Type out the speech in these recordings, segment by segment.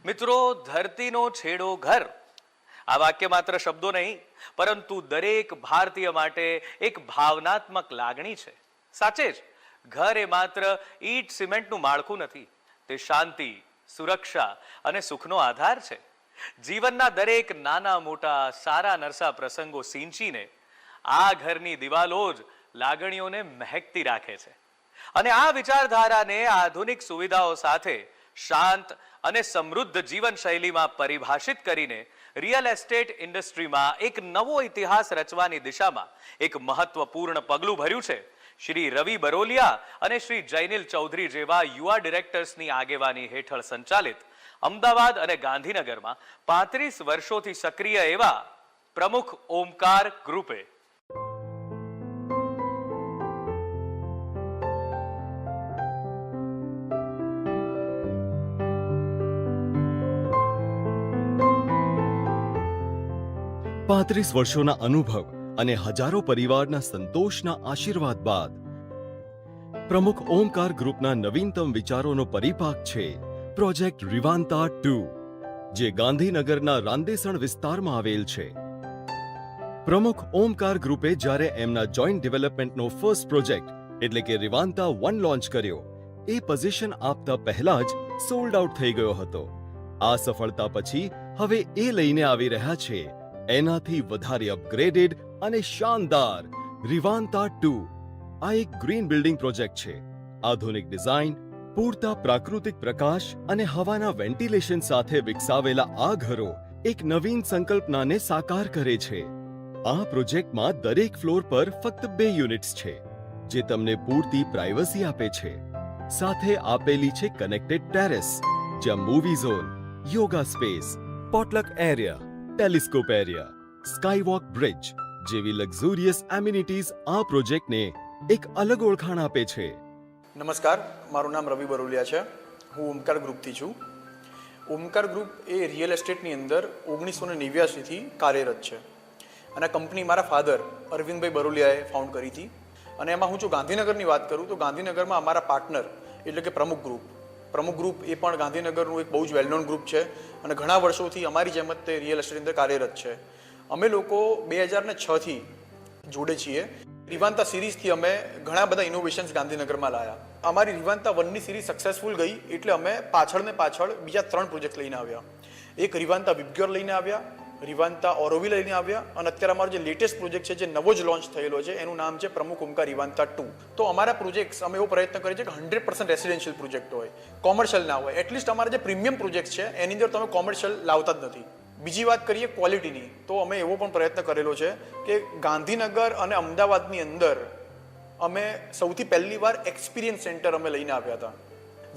મિત્રો, ધરતીનો છેડો ઘર આ વાક્ય માત્ર શબ્દો નહીં, પરંતુ દરેક ભારતીય માટે એક ભાવનાત્મક લાગણી છે. સાચે જ, ઘર એ માત્ર ઈટ સિમેન્ટનું માળખું નથી, તે શાંતિ, સુરક્ષા અને સુખનો આધાર છે. જીવનના દરેક નાના મોટા સારા નરસા પ્રસંગો સિંચીને આ ઘરની દિવાલો જ લાગણીઓને મહેકતી રાખે છે. અને આ વિચારધારાને આધુનિક સુવિધાઓ સાથે શાંત અને સમૃદ્ધ જીવનશૈલીમાં પરિભાષિત કરીને રિયલ એસ્ટેટ ઇન્ડસ્ટ્રીમાં એક નવો ઇતિહાસ રચવાની દિશામાં એક મહત્વપૂર્ણ પગલું ભર્યું છે. શ્રી રવિ બરોલિયા અને શ્રી જયનિલ ચૌધરી જેવા યુવા ડિરેક્ટર્સની આગેવાની હેઠળ સંચાલિત અમદાવાદ અને ગાંધીનગરમાં 35 વર્ષોથી સક્રિય એવા પ્રમુખ ઓમકાર ગ્રુપે પાંત્રીસ વર્ષોના અનુભવ અને હજારો પરિવારના સંતોષના આશીર્વાદ બાદ પ્રમુખ ઓમકાર ગ્રુપના નવીનતમ વિચારોનો પરિપાક છે પ્રોજેક્ટ રિવાન્તા 2, જે ગાંધીનગરના રાંદેસણ વિસ્તારમાં આવેલ છે. પ્રમુખ ઓમકાર ગ્રુપે જ્યારે એમના જોઈન્ટ ડેવલપમેન્ટનો ફર્સ્ટ પ્રોજેક્ટ એટલે કે રિવાન્તા 1 લોન્ચ કર્યો, એ પોઝિશન આપતા પહેલા જ સોલ્ડ આઉટ થઈ ગયો હતો. આ સફળતા પછી હવે એ લઈને આવી રહ્યા છે એનાથી વધારે અપગ્રેડેડ અને શાનદાર રિવાન્તા 2. આ એક ગ્રીન બિલ્ડિંગ પ્રોજેક્ટ છે. આધુનિક ડિઝાઇન, પૂરતા પ્રાકૃતિક પ્રકાશ અને હવાના વેન્ટિલેશન સાથે વિકસાવેલા આ ઘરો એક નવીન સંકલ્પનાને સાકાર કરે છે. આ પ્રોજેક્ટમાં દરેક ફ્લોર પર ફક્ત 2 યુનિટ્સ છે, જે તમને પૂરતી પ્રાઇવસી આપે છે. સાથે આપેલી છે કનેક્ટેડ ટેરેસ, જ્યાં movie zone, yoga space, potluck area, telescope area, skywalk bridge જેવી લક્ઝુરિયસ એમિનિટીઝ આ પ્રોજેક્ટને એક અલગ ઓળખાણ આપે છે. નમસ્કાર, મારું નામ રવિ બરોલિયા છે. હું ઓમકાર ગ્રુપથી છું. ઓમકાર ગ્રુપ એ રિયલ એસ્ટેટની અંદર 1989થી કાર્યરત છે અને આ કંપની મારા ફાધર અરવિંદભાઈ બરોલિયાએ ફાઉન્ડ કરી હતી. અને એમાં હું જો ગાંધીનગરની વાત કરું તો ગાંધીનગરમાં અમારા પાર્ટનર એટલે કે પ્રમુખ ગ્રુપ એ પણ ગાંધીનગરનું એક બહુ જ વેલ નોન ગ્રુપ છે અને ઘણા વર્ષોથી અમારી જેમ જ તે રિયલ એસ્ટેટની અંદર કાર્યરત છે. અમે લોકો 2006થી જોડે છીએ. રિવાન્તા સિરીઝથી અમે ઘણા બધા ઇનોવેશન્સ ગાંધીનગરમાં લાયા. અમારી રિવાન્તા 1ની સિરીઝ સક્સેસફુલ ગઈ એટલે અમે પાછળ બીજા 3 પ્રોજેક્ટ લઈને આવ્યા. એક રિવાન્તા વિબ્ગ્યોર લઈને આવ્યા, રિવાન્તા ઓરોવી લઈને આવ્યા અને અત્યારે અમારો જે લેટેસ્ટ પ્રોજેક્ટ છે જે નવો જ લોન્ચ થયેલો છે એનું નામ છે પ્રમુખ ઓમકાર રિવાન્તા 2. તો અમારા પ્રોજેક્ટ્સ અમે એવો પ્રયત્ન કરીએ છીએ કે 100% રેસિડેન્શિયલ પ્રોજેક્ટ હોય, કોમર્શિયલ ના હોય. એટલીસ્ટ અમારા જે પ્રીમિયમ પ્રોજેક્ટ છે એની અંદર તમે કોમર્શિયલ લાવતા જ નથી. બીજી વાત કરીએ ક્વોલિટીની, તો અમે એવો પણ પ્રયત્ન કરેલો છે કે ગાંધીનગર અને અમદાવાદની અંદર અમે સૌથી પહેલી વાર એક્સપિરિયન્સ સેન્ટર અમે લઈને આવ્યા હતા,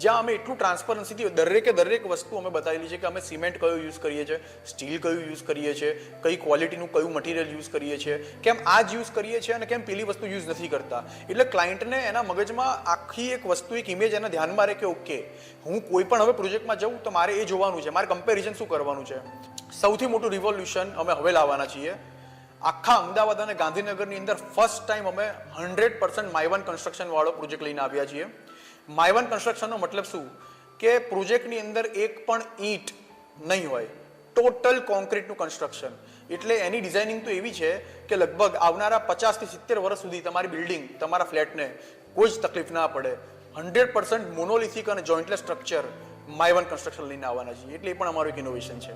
જ્યાં અમે એટલું ટ્રાન્સપરન્સીથી દરેક વસ્તુ અમે બતાવેલી છે કે અમે સિમેન્ટ કયું યુઝ કરીએ છીએ, સ્ટીલ કયું યુઝ કરીએ છીએ, કઈ ક્વોલિટીનું કયું મટીરિયલ યુઝ કરીએ છીએ, કેમ આ જ યુઝ કરીએ છીએ અને કેમ પેલી વસ્તુ યુઝ નથી કરતા. એટલે ક્લાયન્ટને એના મગજમાં આખી એક વસ્તુ, એક ઇમેજ એના ધ્યાનમાં રહે કે ઓકે, હું કોઈ પણ હવે પ્રોજેક્ટમાં જાઉં તો મારે એ જોવાનું છે, મારે કમ્પેરિઝન શું કરવાનું છે. સૌથી મોટું રિવોલ્યુશન અમે હવે લાવવાના છીએ. આખા અમદાવાદ અને ગાંધીનગરની અંદર ફર્સ્ટ ટાઈમ અમે 100% માય1 કન્સ્ટ્રક્શન વાળો પ્રોજેક્ટ લઈને આવ્યા છીએ. માય1 કન્સ્ટ્રક્શનનો મતલબ શું કે પ્રોજેક્ટની અંદર એક પણ ઈંટ નહીં હોય, ટોટલ કોન્ક્રીટનું કન્સ્ટ્રક્શન. એટલે એની ડિઝાઇનિંગ તો એવી છે કે લગભગ આવનારા 50 થી 70 વર્ષ સુધી તમારી બિલ્ડિંગ, તમારા ફ્લેટને કોઈ જ તકલીફ ના પડે. 100% મોનોલિથિક અને જોઈન્ટલેસ સ્ટ્રક્ચર માય1 કન્સ્ટ્રક્શન લઈને આવવાના છીએ. એટલે એ પણ અમારું એક ઇનોવેશન છે.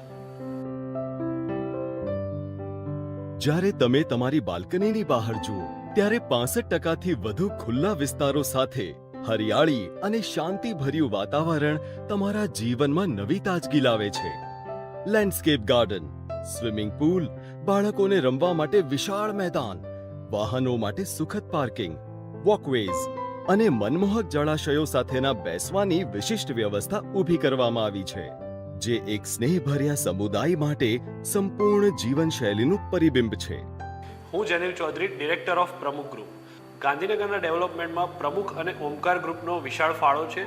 જ્યારે તમે તમારી બાલ્કનીની બહાર જુઓ ત્યારે 65%થી વધુ ખુલ્લા વિસ્તારો સાથે હરિયાળી અને શાંતિભર્યું વાતાવરણ તમારા જીવનમાં નવી તાજગી લાવે છે. લેન્ડસ્કેપ ગાર્ડન, સ્વિમિંગ પૂલ, બાળકોને રમવા માટે વિશાળ મેદાન, વાહનો માટે સુખદ પાર્કિંગ, વોકવેઝ અને મનમોહક જળાશયો સાથેના બેસવાની વિશિષ્ટ વ્યવસ્થા ઊભી કરવામાં આવી છે, જે એક સ્નેહભર્યા સમુદાય માટે સંપૂર્ણ જીવનશૈલીનું પરિબિંબ છે. હું જયનિલ ચૌધરી, ડિરેક્ટર ઓફ પ્રમુખ ગ્રુપ. ગાંધીનગરના ડેવલપમેન્ટમાં પ્રમુખ અને ઓમકાર ગ્રુપનો વિશાળ ફાળો છે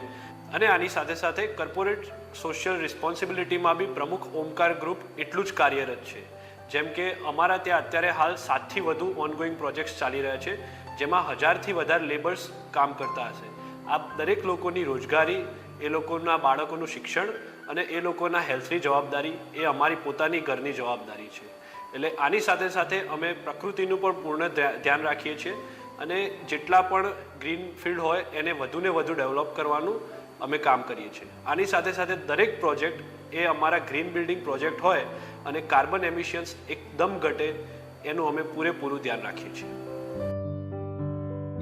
અને આની સાથે સાથે કોર્પોરેટ સોશિયલ રિસ્પોન્સિબિલિટીમાં બી પ્રમુખ ઓમકાર ગ્રુપ એટલું જ કાર્યરત છે. જેમ કે અમારા ત્યાં અત્યારે હાલ 7થી વધુ ઓનગોઈંગ પ્રોજેક્ટ્સ ચાલી રહ્યા છે, જેમાં 1000થી વધારે લેબર્સ કામ કરતા હશે. આ દરેક લોકોની રોજગારી એ લોકોના બાળકોનું શિક્ષણ અને એ લોકોના હેલ્થની જવાબદારી એ અમારી પોતાની ઘરની જવાબદારી છે. એટલે આની સાથે સાથે અમે પ્રકૃતિનું પણ પૂર્ણ ધ્યાન રાખીએ છીએ અને જેટલા પણ ગ્રીન ફિલ્ડ હોય એને વધુને વધુ ડેવલપ કરવાનું અમે કામ કરીએ છીએ. આની સાથે સાથે દરેક પ્રોજેક્ટ એ અમારા ગ્રીન બિલ્ડિંગ પ્રોજેક્ટ હોય અને કાર્બન એમિશન્સ એકદમ ઘટે એનું અમે પૂરેપૂરું ધ્યાન રાખીએ છીએ.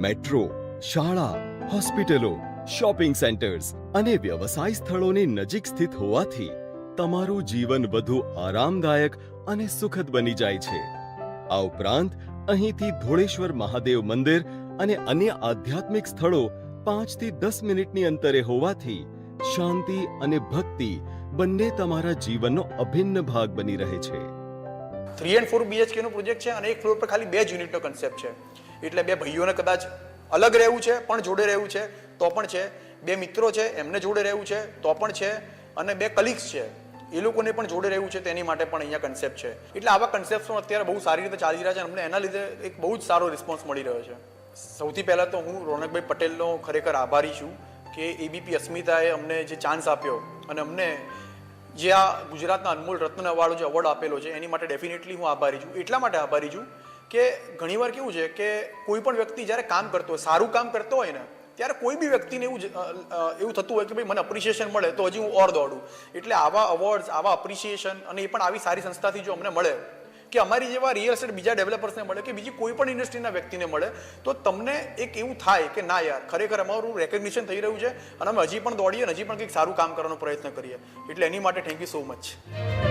મેટ્રો, શાળા, હોસ્પિટલો, શોપિંગ સેન્ટર્સ અને વ્યવસાય સ્થળોની નજીક સ્થિત હોવાથી તમારું જીવન વધુ આરામદાયક અને સુખદ બની જાય છે. આ ઉપરાંત અહીંથી ધોળેશ્વર મહાદેવ મંદિર અને અન્ય આધ્યાત્મિક સ્થળો 5 થી 10 મિનિટની અંતરે હોવાથી શાંતિ અને ભક્તિ બંને તમારા જીવનનો અભિન્ન ભાગ બની રહે છે. 3 and 4 BHK નો પ્રોજેક્ટ છે અને એક ફ્લોર પર ખાલી 2 યુનિટનો કન્સેપ્ટ છે. એટલે 2 ભાઈઓને કદાચ અલગ રહેવું છે પણ જોડે રહેવું છે તો પણ છે, 2 મિત્રો છે એમને જોડે રહેવું છે તો પણ છે, અને 2 કલીગ્સ છે એ લોકોને પણ જોડે રહેવું છે તેની માટે પણ અહીંયા કન્સેપ્ટ છે. એટલે આવા કન્સેપ્ટ પણ અત્યારે બહુ સારી રીતે ચાલી રહ્યા છે અને અમને એના લીધે એક બહુ જ સારો રિસ્પોન્સ મળી રહ્યો છે. સૌથી પહેલાં તો હું રોનકભાઈ પટેલનો ખરેખર આભારી છું કે એબીપી અસ્મિતાએ અમને જે ચાન્સ આપ્યો અને અમને જે આ ગુજરાતના અનમોલ રત્ન વાળો જે એવોર્ડ આપેલો છે એની માટે ડેફિનેટલી હું આભારી છું. એટલા માટે આભારી છું કે ઘણીવાર કેવું છે કે કોઈ પણ વ્યક્તિ જ્યારે કામ કરતો હોય, સારું કામ કરતો હોય ને, ત્યારે કોઈ બી વ્યક્તિને એવું થતું હોય કે ભાઈ મને અપ્રિશિએશન મળે તો હજી હું ઓર દોડું. એટલે આવા અવોર્ડ્સ, આવા અપ્રિશિએશન અને એ પણ આવી સારી સંસ્થાથી જો અમને મળે કે અમારી જેવા રિયલ એસ્ટેટ બીજા ડેવલપર્સને મળે કે બીજી કોઈ પણ ઇન્ડસ્ટ્રીના વ્યક્તિને મળે તો તમને એક એવું થાય કે ના યાર ખરેખર અમારું રેકગ્નિશન થઈ રહ્યું છે અને અમે હજી પણ દોડીએ અને હજી પણ કંઈક સારું કામ કરવાનો પ્રયત્ન કરીએ. એટલે એની માટે થેન્ક યુ સો મચ.